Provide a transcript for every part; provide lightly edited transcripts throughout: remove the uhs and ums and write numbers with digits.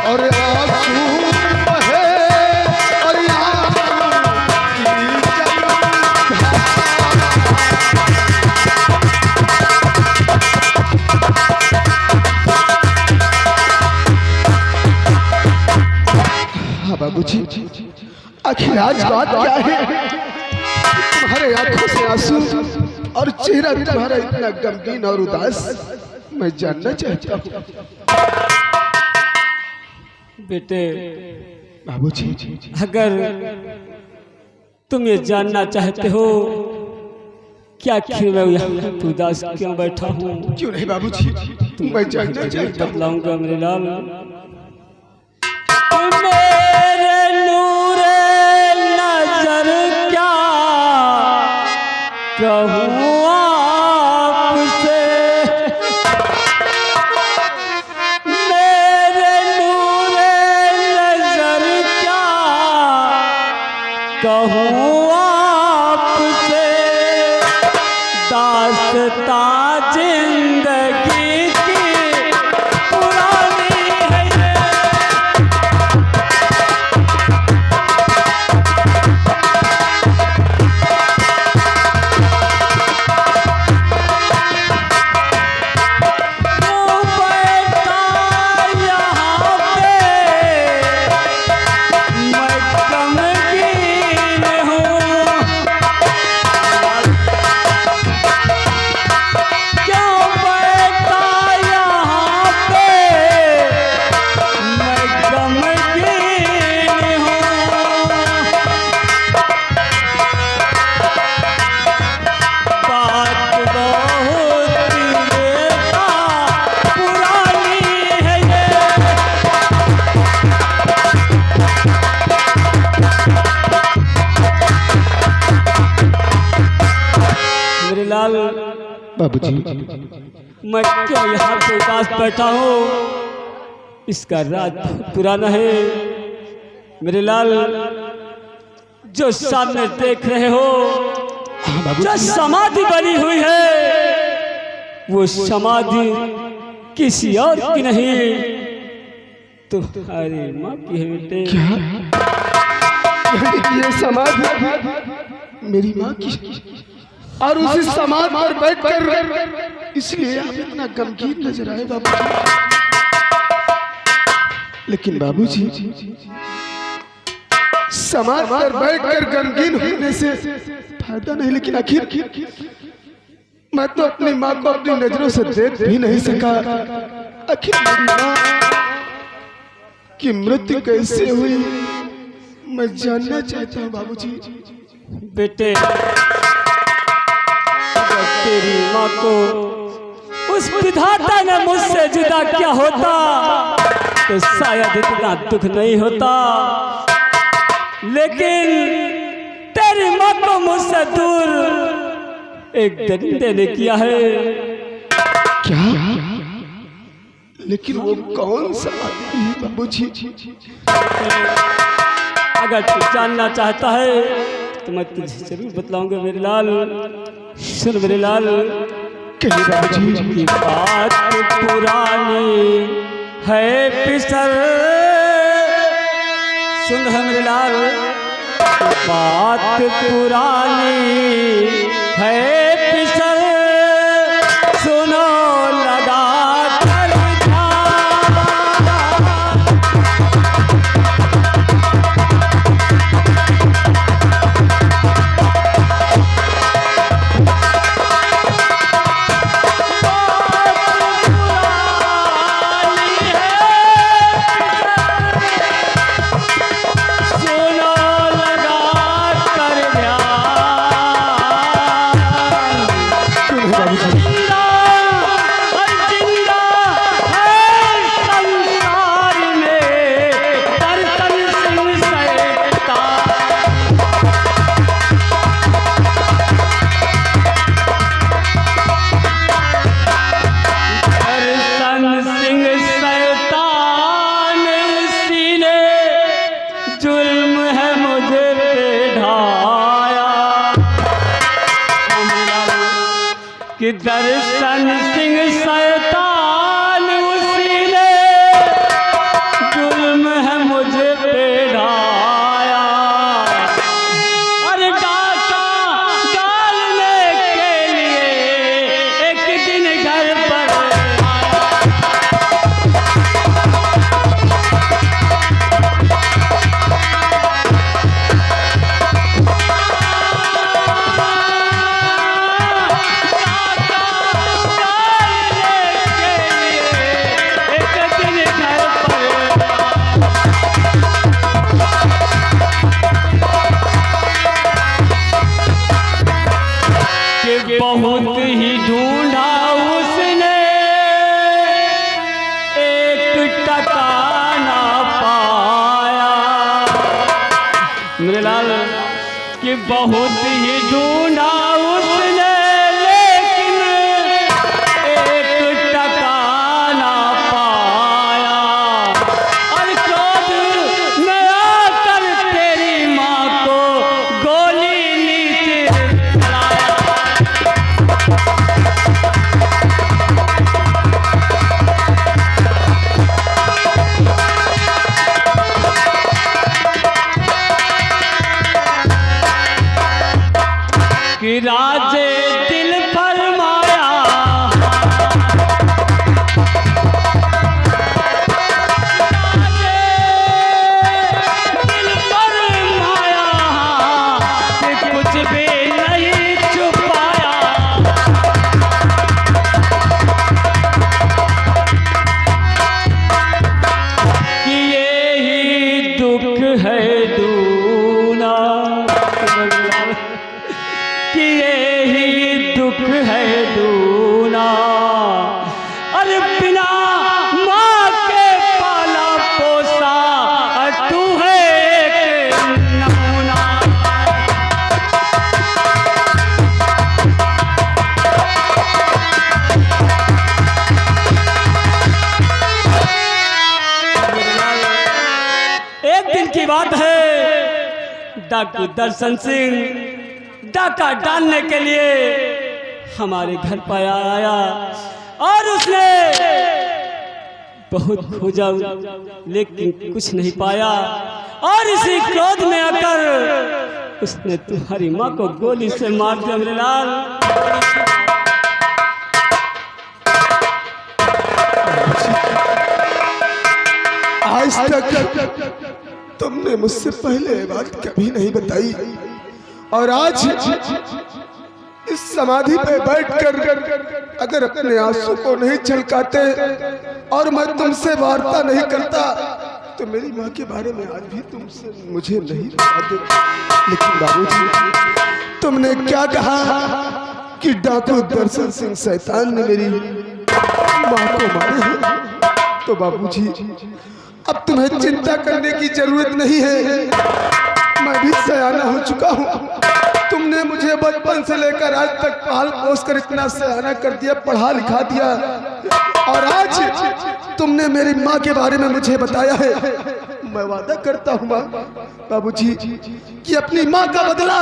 और आंसू बहे और हाँ बाबूजी, आखिर आज बात क्या है? तुम्हारे आंखों से आंसू और चेहरा तुम्हारा इतना गमगीन और उदास, मैं जानना चाहता हूँ। बेटे बाबूजी, अगर तुम ये जानना चाहते हो क्या आखिर मैं यहाँ उदास क्यों बैठा हूँ, क्यों नहीं बाबूजी, मैं जानना चाहता हूँ। बतलाऊंगा मेरे लाल। मेरे नूरे नजर क्या कहूँ आपसे, मेरे नूरे नजर क्या कहूँ आपसे, दास्तां जिंदगी की पुरानी है ये। तू बैठा यहाँ पे, मैं गमगीन हूँ। क्यों बैठा यहाँ पे, मैं गमगीन हूँ। बात बहुत बेटा पुरानी है ये। मेरे लाल, बाबूजी, मैं क्यों यहाँ पे उदास बैठा हूँ, इसका राज बहुत पुराना है। मेरे लाल, जो सामने देख रहे हो, जो समाधि बनी हुई है, वो समाधि किसी और की नहीं, तुम्हारी माँ की है बेटे। ये समाधि मेरी माँ की, और उसी समाधि पर बैठकर इसलिए आप इतना गमगीन नजर आए बाबूजी। लेकिन बाबूजी, समाधि पर बैठकर गमगीन होने से फायदा नहीं। लेकिन आखिर मैं तो अपनी माँ को अपनी नजरों से देख भी नहीं सका। आखिर मेरी माँ की मृत्यु कैसे हुई, मैं जानना चाहता हूँ बाबूजी। बेटे, अगर तेरी माँ को उस विधाता ने मुझसे जुदा किया होता तो शायद इतना दुख नहीं होता, लेकिन तेरी माँ को मुझसे दूर एक दरिंदे ने किया है। क्या? लेकिन वो कौन सा आदमी है बाबूजी? अगर तू जानना चाहता है तो मैं तुझे जरूर बतलाऊंगा मेरे लाल। सुन मेरे लाल, बाबूजी की बात पुरानी है पिसर, सुन मेरे लाल, बात पुरानी है पिसर, सुनो लगा कर कि दर्शन सिंह शैतान उसी ने बहुत ही ढूंढा उसने लेकिन एक टका ना पाया, और क्रोध में आकर तेरी माँ को गोली नीचे चलाया। कि राजे दिल फरमाया, राजे दिल फरमाया कि कुछ भी नहीं छुपाया। कि ये ही दुख है दूना, कि ये ही दुख है दूना, अरे बिना माँ के पाला पोसा तू है एक नमूना। एक दिन की बात है, डाकू दर्शन सिंह डाका डालने के लिए हमारे घर पर आया और उसने बहुत खोजा लेकिन कुछ नहीं पाया, और इसी क्रोध में आकर उसने तुम्हारी माँ को गोली से मार दिया मेरे लाल। आज तक तुमने मुझसे पहले ये बात कभी नहीं बताई, और आज इस समाधि पे बैठकर अगर अपने आंसू को नहीं छलकाते और मैं तुमसे वार्ता नहीं करता तो मेरी माँ के बारे में आज भी तुमसे मुझे नहीं बताते। लेकिन बाबूजी, तुमने क्या कहा कि डाकू दर्शन सिंह शैतान ने मेरी माँ को मारा है। तो बाबूजी, अब तुम्हें चिंता करने की जरूरत नहीं है, मैं भी सयाना हो चुका हूँ। तुमने मुझे बचपन से लेकर आज तक पाल पोस कर इतना सयाना कर दिया, पढ़ा लिखा दिया, और आज तुमने मेरी माँ के बारे में मुझे बताया है। मैं वादा करता हूँ बाबूजी कि अपनी माँ का बदला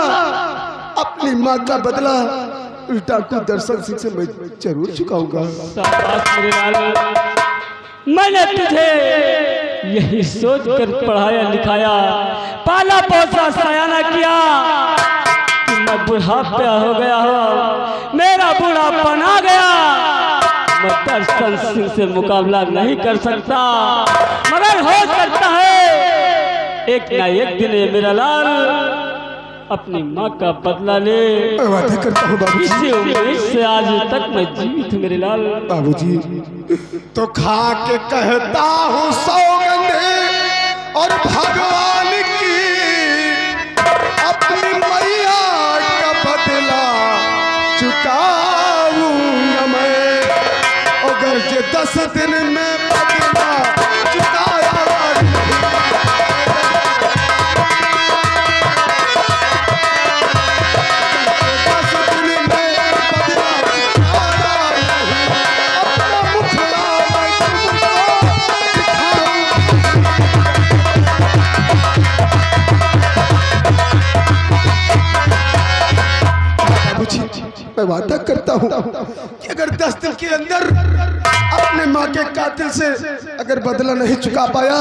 डाकू दर्शन सिंह से मैं जरूर चुकाऊंगा। मैंने तुझे यही सोच कर पढ़ाया लिखाया, पाला पोसा सयाना किया कि मैं बुढ़ापा हो गया हो, मेरा बुढ़ापन आ गया, मैं दर्शन सिंह से मुकाबला नहीं कर सकता, मगर हो सकता है एक ना एक दिन ये मेरा लाल अपनी माँ का बदला ले। वादा करता हूँ बाबूजी, इसी उम्मीद से आज तक मैं जीवित हूँ मेरे लाल। बाबूजी तो खा के कहता हूँ सौगंध और भगवान की, अपनी मैया का बदला चुकाऊंगा मैं, अगर जे 10 दिन में बदला चुकाया मैं वादा करता हूँ कि अगर 10 दिन के अंदर अपने माँ के कातिल से अगर बदला नहीं चुका पाया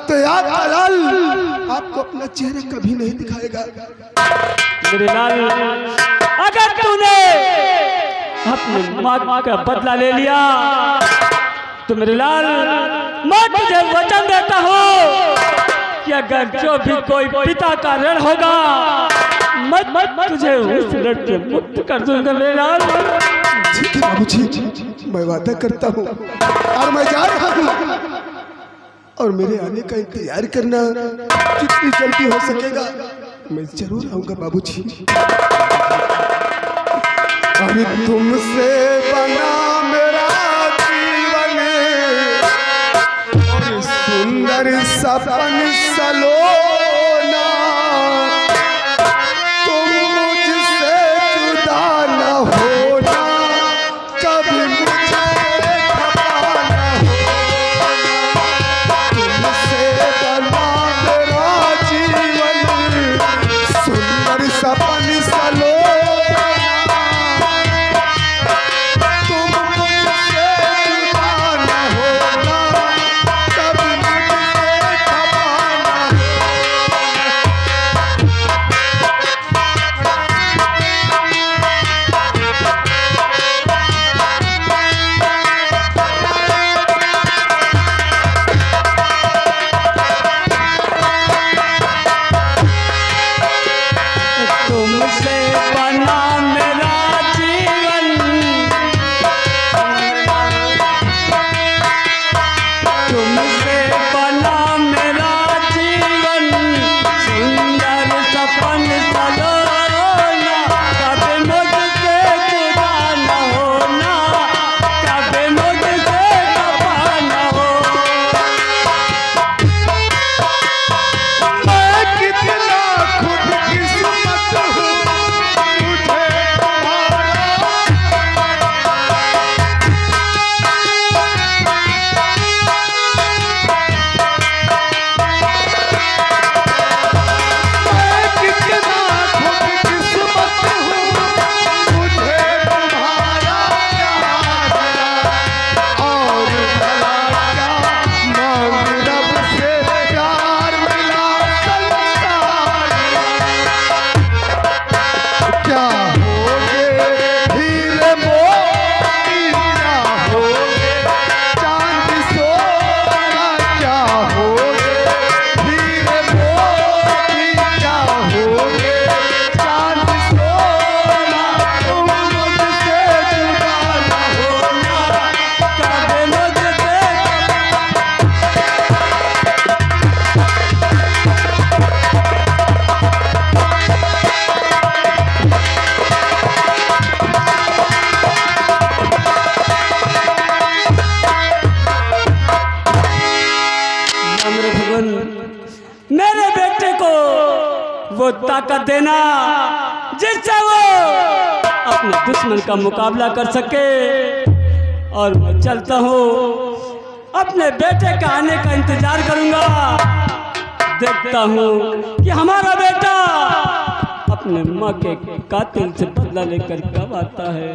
तो याद लाल आपको अपना चेहरा कभी नहीं दिखाएगा। मेरे लाल, अगर तूने अपनी माँ का बदला ले लिया तो मेरे लाल मैं तुझे वचन देता हूँ कि अगर जो भी कोई पिता का ऋण होगा मैं तुझे उस ऋण से मुक्त कर दूंगा मेरे लाल। ठीक है बाबूजी, मैं वादा करता हूँ और मैं जा रहा हूँ, और मेरे आने का इंतजार करना, जितनी जल्दी हो सकेगा मैं जरूर आऊंगा बाबूजी। अभी तुमसे बना मेरा जीवन और सुंदर सपन सलोना, वो ताकत देना जिससे वो अपने दुश्मन का मुकाबला कर सके। और मैं चलता हूँ, अपने बेटे का आने का इंतजार करूंगा। देखता हूँ कि हमारा बेटा अपने माँ के कातिल से बदला लेकर कब आता है।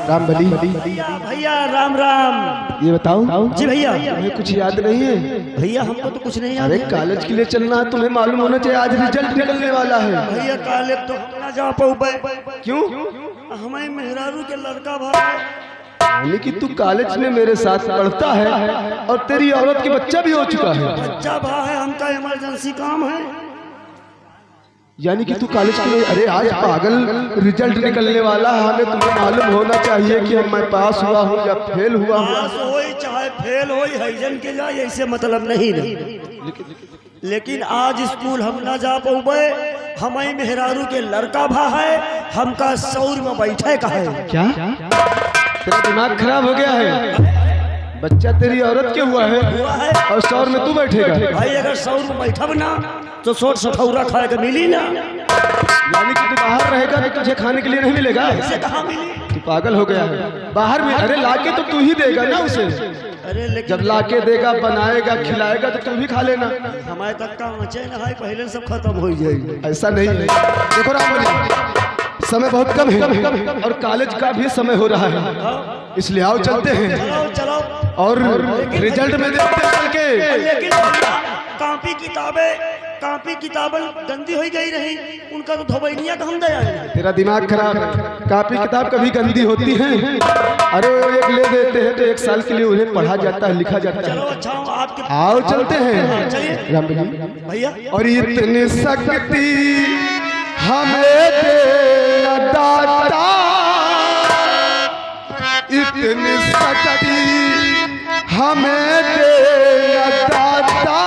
राम बली भैया राम राम। ये बताओ जी भैया। तुम्हें कुछ याद नहीं है? भैया हमको तो कुछ नहीं याद अरे है। कॉलेज के लिए चलना है, तुम्हें मालूम होना चाहिए आज रिजल्ट निकलने वाला है। भैया काले तो हम ना जा पाऊबे। क्यों? हमें मेहरारू के लड़का भाई, यानी कि तू कॉलेज में मेरे साथ पढ़ता है और तेरी औरत के बच्चा भी हो चुका है। बच्चा भाई है, हमका इमरजेंसी काम है। यानी कि तू कॉलेज के लिए, अरे आज पागल रिजल्ट निकलने वाला है, हमें तुम्हें मालूम होना चाहिए कि मैं पास हुआ हूँ या फेल हुआ हूँ। पास होई चाहे फेल होई, हैजन के जाए ऐसे मतलब नहीं ना। लेकिन आज स्कूल हम ना जा पाऊबे। हमें मेहरारू के लड़का भा है, हमका सौर में बैठे का है। क्या तेरा दिमाग खराब हो गया है? बच्चा तेरी औरत के हुआ है और शौर में तू बैठेगा। भाई अगर सौर में बैठब ना तो सोट सठौरा खाए के मिली ना। यानी कि तू बाहर रहेगा तो तुझे खाने के लिए नहीं मिलेगा। ऐसे कहाँ मिली? तू पागल हो गया है। बाहर में अरे लाके तो तू ही देगा ना उसे। अरे लेकिन जब लाके देगा, बनाएगा, खिलाएगा तो तू भी खा लेना। हमारे तक का मचे ना है, पहले सब खत्म हो जाएगी। ऐसा नहीं है। देखो राम, समय बहुत कम है और कॉलेज का भी समय हो रहा है, इसलिए आओ चलते हैं चलो चलो। और रिजल्ट में देखते हैं चल के। लेकिन कापी किताबें गंदी हो गई रही, उनका तो धोबैनिया का हम दे आए। तेरा दिमाग खराब है। कापी किताब कभी गंदी होती हैं? अरे वो एक ले देते हैं तो एक साल के लिए उन्हें पढ़ा जाता है, लिखा जाता चलो है। अच्छा हूँ आपके। आओ चलते हैं चलिए राम बली। भैया। और इतनी शक्ति हमें दे दाता, इतनी शक्ति हमें दे दाता,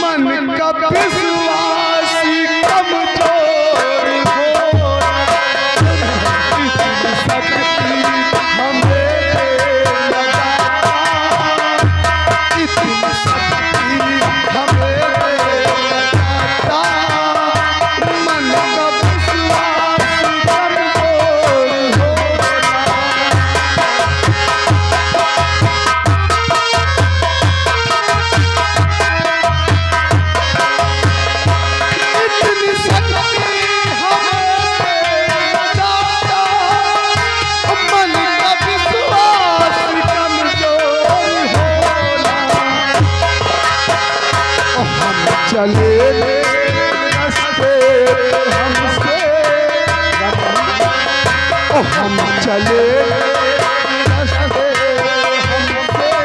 मन का विश्वासी कमजोर हो। इतनी शक्ति हमें दे दाता, इतनी शक्ति हमें दे दाता, मन का विश्वासी कमजोर हो। इतनी शक्ति हमें दाता, मन का विश्वास कमजोर होला। हम चले रास्ते हमसे, हम चले रास्ते हमसे,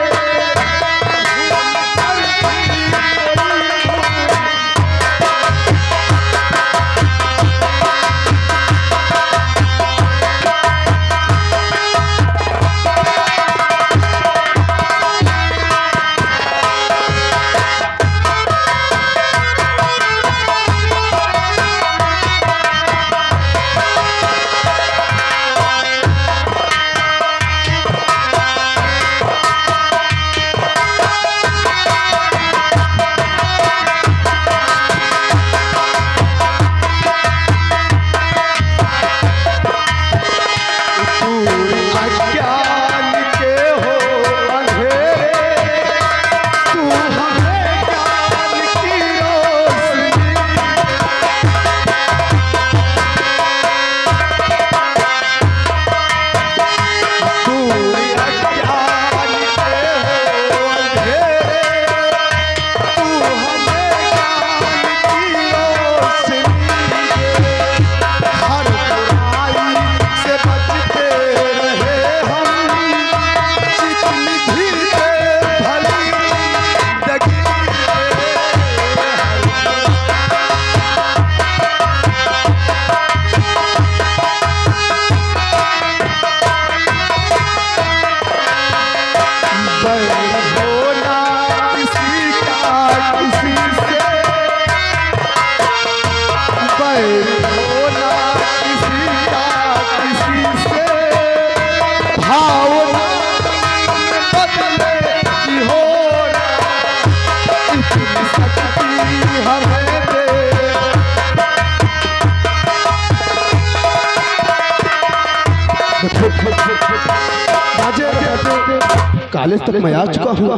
कॉलेज तक मैं आ चुका हूँ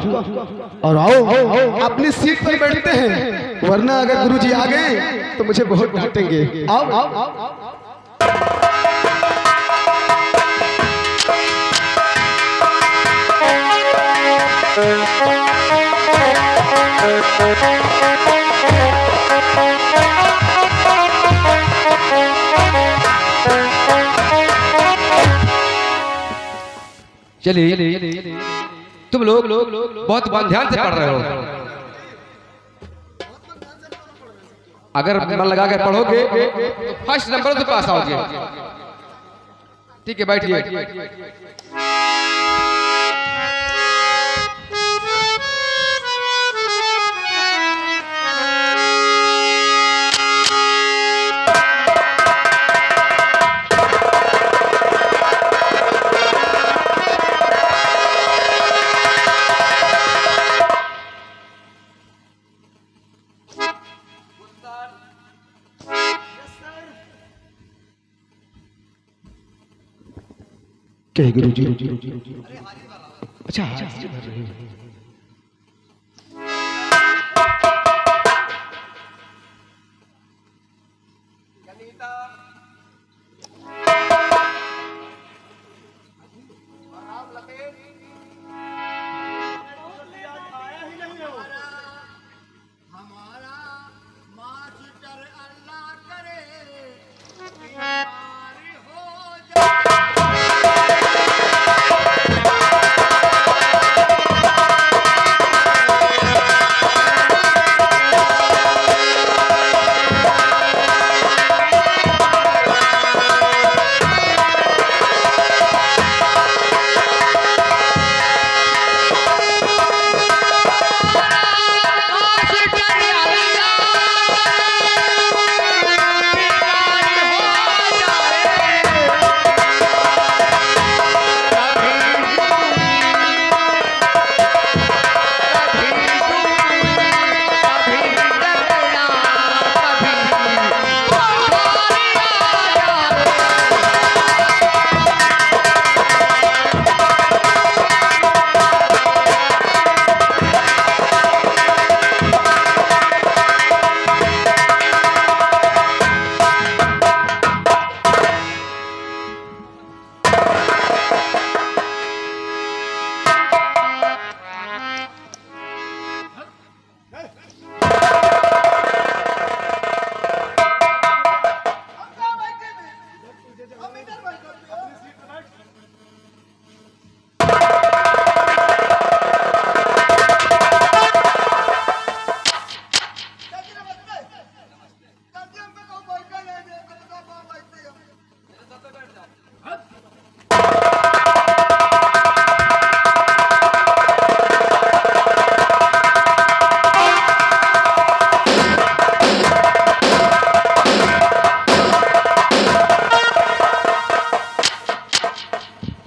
और आओ अपनी सीट पर बैठते हैं, वरना अगर गुरुजी आ गए तो मुझे बहुत डांटेंगे। आओ आओ चलिए तुम लोग बहुत ध्यान से पढ़ रहे हो। अगर मन लगा के पढ़ोगे तो फर्स्ट नंबर से पास आओगे। ठीक है, बैठिए। क्या गुरुजी? अच्छा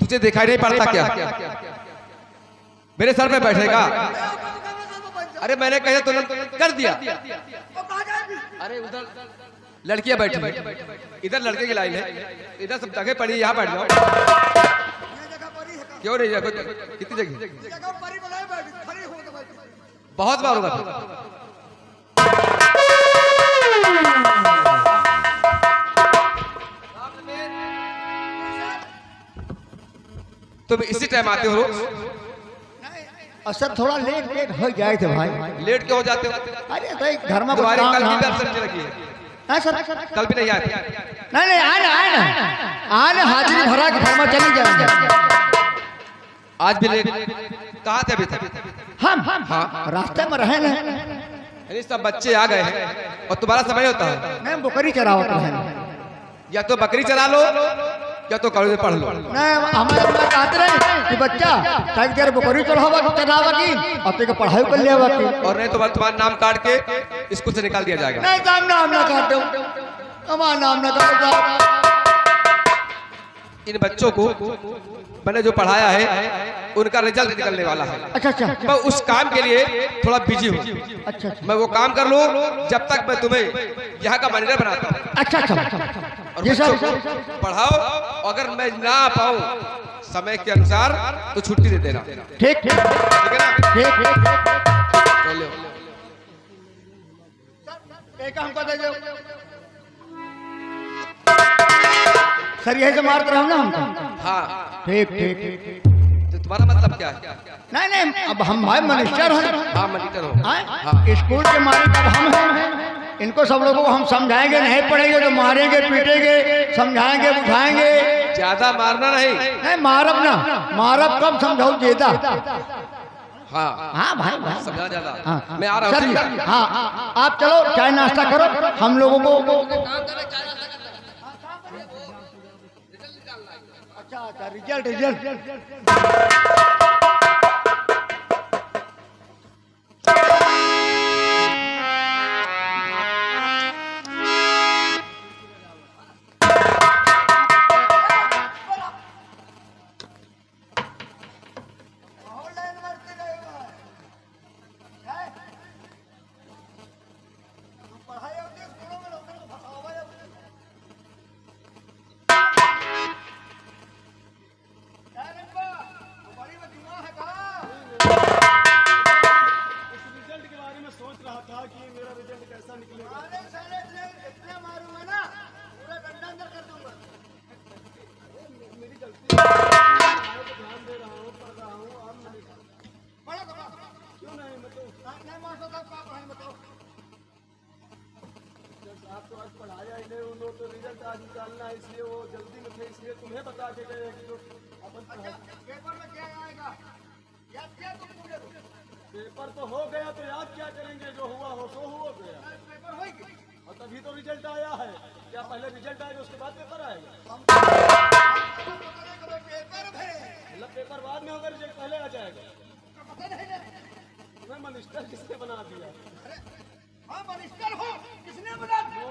तुझे दिखाई नहीं पड़ता क्या? मेरे सर पे बैठेगा? अरे मैंने कहा तो कर दिया। अरे उधर लड़कियां बैठी हैं, इधर लड़के की लाइन है, इधर सब जगह पड़ी, यहाँ बैठ जाओ। क्यों नहीं जगह? कितनी जगह? बहुत बार होगा। तुम इसी टाइम आते हो? सर थोड़ा लेट हो जाए थे भाई। लेट क्यों हो जाते हो? अरे भाई घर में तुम्हारी कल की भी absence लगी है। सर कल भी नहीं आए? नहीं आना हाजिरी भरा के घर में चली जाएंगे। आज भी लेट? कहाँ थे अभी तक? हम रास्ते में रहे ना। अरे सब बच्चे आ गए हैं और तुम्हारा समय होता है। मैं बकरी चरावत रहे। या तो बकरी चरा लो या तो कॉलेज में पढ़ लो। नहीं हमारे कहते रहे कि बच्चा टाइम देर बकरी चढ़ावा की अपने का पढ़ाई कर लिया बाकी, और नहीं तो तुम्हारा नाम काट के स्कूल से निकाल दिया जाएगा। नहीं नाम ना काट दो, हमारा नाम ना काट दो। इन बच्चों को मैंने जो पढ़ाया है उनका रिजल्ट निकलने वाला है। अच्छा मैं उस काम के लिए थोड़ा बिजी हूँ। अच्छा मैं वो काम कर लूँ जब तक मैं तुम्हें यहाँ का मैनेजर बनाता हूँ। अच्छा और बच्चों को पढ़ाओ, अगर मैं ना आ पाऊँ समय के अनुसार तो छुट्टी दे देना। ठीक ठीक ठीक है ना? ठीक चलो एक हमको दे दो सर, यही से मारते रहो ना हमको। हाँ, ठीक ठीक तो तुम्हारा मतलब क्या है? नहीं नहीं, अब हम भाई मनिस्टर हैं। हाँ, मॉनिटर हो। हाँ, स्कूल के मालिक अब हम हैं। इनको सब लोगों को हम समझाएंगे, नहीं पढ़ेंगे तो मारेंगे पीटेंगे, समझाएंगे बुझाएंगे। ज्यादा मारना नहीं। नहीं मारब ना, मारब कब समझाओ जेदा। हाँ हाँ भाई भाई समझा ज्यादा। हाँ, मैं आ रहा हूँ। चलिए। हाँ आप चलो चाय नाश्ता करो, हम लोगों को। अच्छा अच्छा, रिजल्ट रिजल्ट पेपर तो हो गया तो याद क्या करेंगे, जो हुआ हो सो हो गया। और तभी तो रिजल्ट आया है। क्या पहले रिजल्ट आएगा उसके बाद पेपर आएगा? मतलब पेपर बाद में होगा, रिजल्ट पहले आ जाएगा। मैं मनिस्टर किसने बना दिया? हाँ मनिस्टर हो, किसने बना दिया?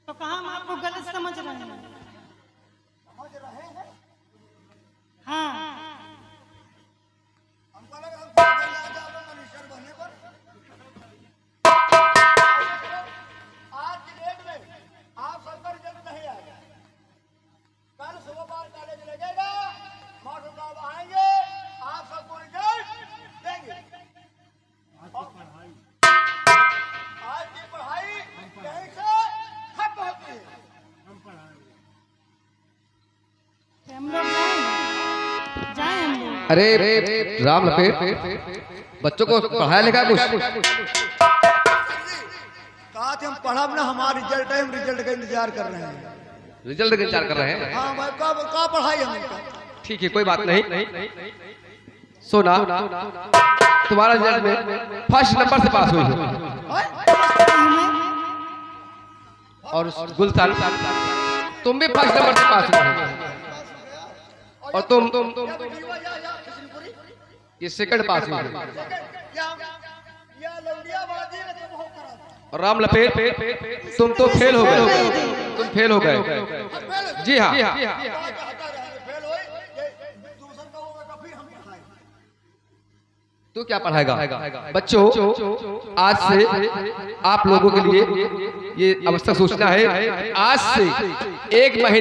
तो कहा हम आपको गलत समझ रहे हैं? हाँ हमको लगा हम मनुष्य बनने पर। आज की डेट में आप सबका रिजल्ट नहीं आएगा। कल सुबह बार कॉलेज लगेगा, मास्टर साहब आएंगे, आप सबको रिजल्ट देंगे। आज की पढ़ाई यहीं से खत्म होती है। हम लोग जाएं हम लोग। अरे राम लपेट, बच्चों को पढ़ाया लिखा कुछ? कहा थे हम पढ़ब ना, हमारा रिजल्ट है, हम रिजल्ट का इंतजार कर रहे हैं। रिजल्ट का इंतजार कर रहे हैं? हाँ भाई, का पढ़ाई हम इनका। ठीक है, कोई बात नहीं। सोना, तुम्हारा रिजल्ट में फर्स्ट नंबर से पास हुई हो। और गुलशन तुम भी फर्स्ट नंबर से पास हुए और तुम ये सेकंड पास हुए। और राम लपेट तुम तो फेल हो गए, तुम फेल हो गए। जी हाँ, तू क्या पढ़ाएगा? बच्चों, आज से आप लोगों के लिए ये आवश्यक सूचना है, आज से 1 महीने